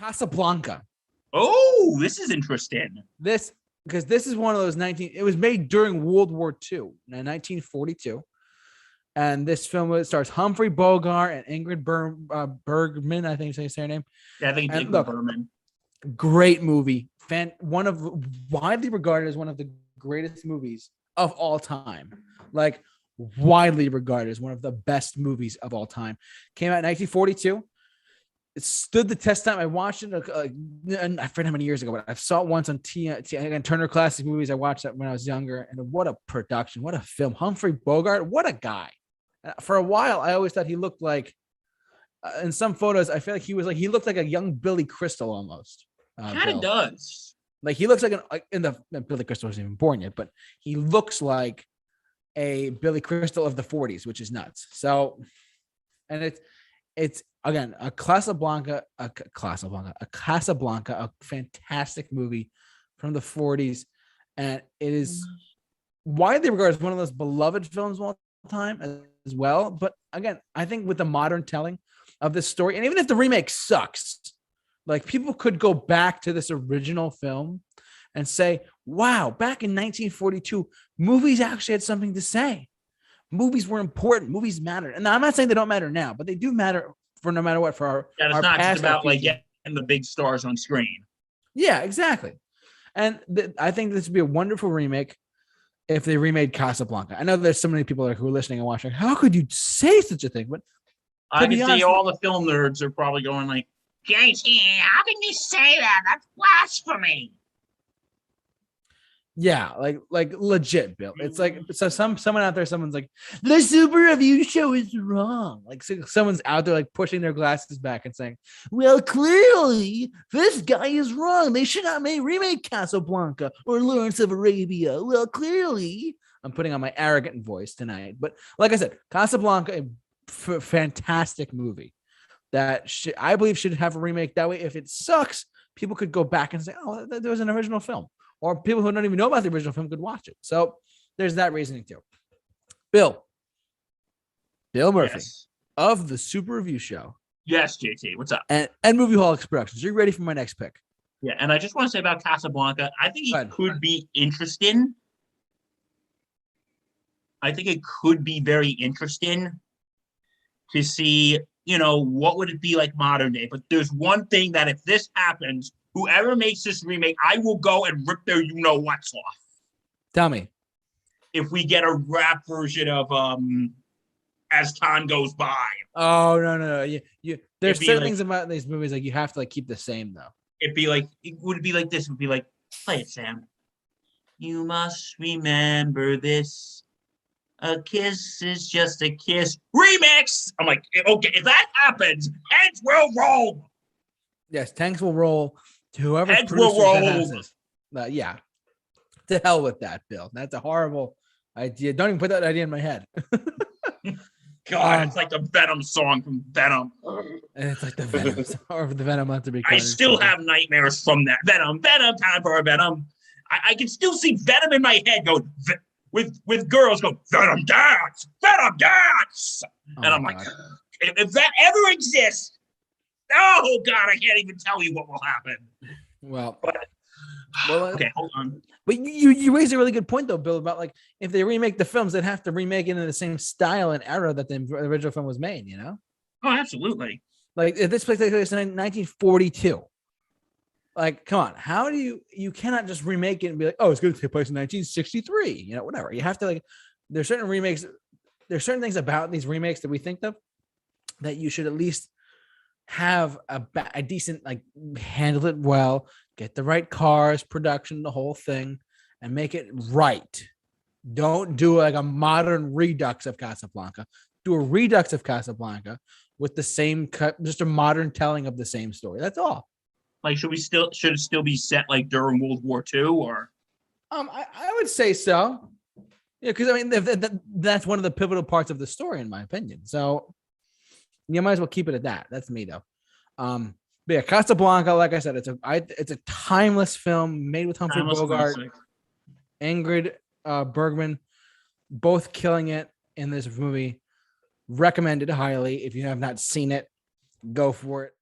Casablanca. Oh, this is interesting. Because this is one of those it was made during World War II in 1942. And this film stars Humphrey Bogart and Ingrid Bergman, I think is her name. Yeah, I think it's Ingrid Bergman. Great movie. Widely regarded as one of the greatest movies of all time. Like, widely regarded as one of the best movies of all time. Came out in 1942. It stood the test time. I watched it, I forget how many years ago, but I saw it once on Turner Classic Movies. I watched that when I was younger, and what a production, what a film. Humphrey Bogart, what a guy. For a while, I always thought he looked like, in some photos, I feel like he looked like a young Billy Crystal almost. Kind of does. Like, he looks like Billy Crystal wasn't even born yet, but he looks like a Billy Crystal of the 40s, which is nuts. So, and it's again a Casablanca, a fantastic movie from the 40s, and it is widely regarded as one of those beloved films of all time as well. But again, I think with the modern telling of this story, and even if the remake sucks, like, people could go back to this original film and say, wow, back in 1942, movies actually had something to say. Movies were important. Movies mattered. And I'm not saying they don't matter now, but they do matter for no matter what, for our it's our not past, just about like getting the big stars on screen. Yeah, exactly. And I think this would be a wonderful remake if they remade Casablanca. I know there's so many people who are listening and watching. How could you say such a thing? But I can see all the film nerds are probably going like, JT, how can you say that? That's blasphemy. Yeah, like legit, Bill. It's like, so someone out there, someone's like, the Super Review Show is wrong. Like, someone's out there like pushing their glasses back and saying, well, clearly this guy is wrong. They should not remake Casablanca or Lawrence of Arabia. Well, clearly, I'm putting on my arrogant voice tonight. But like I said, Casablanca, a fantastic movie that I believe should have a remake. That way, if it sucks, people could go back and say, oh, there was an original film. Or people who don't even know about the original film could watch it. So there's that reasoning too. Bill Murphy, yes, of the Super Review Show. Yes, JT, what's up? And Movie Holics Productions. Are you ready for my next pick? Yeah, and I just want to say about Casablanca, I think it could be interesting. I think it could be very interesting to see, what would it be like modern day? But there's one thing that if this happens, whoever makes this remake, I will go and rip their you-know-whats off. Tell me. If we get a rap version of As Time Goes By. Oh, no. There's certain things about these movies, like, you have to keep the same, though. It would be like this. It would be like, play it, Sam. You must remember this. A kiss is just a kiss. Remix! I'm like, okay, if that happens, heads will roll. Yes, tanks will roll. Whoever heads will roll. Yeah. To hell with that, Bill. That's a horrible idea. Don't even put that idea in my head. God, it's like the Venom song from Venom. And it's like the Venom song, or the Venom have to be. I still have nightmares from that. Venom, time for a Venom. I can still see Venom in my head going with girls go, Venom dance. And I'm like, if that ever exists, oh God, I can't even tell you what will happen. Well, okay, hold on. But you raised a really good point though, Bill, about if they remake the films, they'd have to remake it in the same style and era that the original film was made, Oh, absolutely. If this place takes place in 1942. Come on, how do you cannot just remake it and be like, oh, it's going to take place in 1963, whatever. You have to there's certain remakes, there's certain things about these remakes that we think of that you should at least have a decent, handle it well, get the right cars, production, the whole thing, and make it right. Don't do a modern redux of Casablanca. Do a redux of Casablanca with the same cut, just a modern telling of the same story. That's all. Should it still be set during World War II or? I would say so. Yeah, because that's one of the pivotal parts of the story, in my opinion. So you might as well keep it at that. That's me though. But yeah, Casablanca, like I said, it's a timeless film made with Humphrey Bogart, Ingrid Bergman, both killing it in this movie. Recommended highly. If you have not seen it, go for it.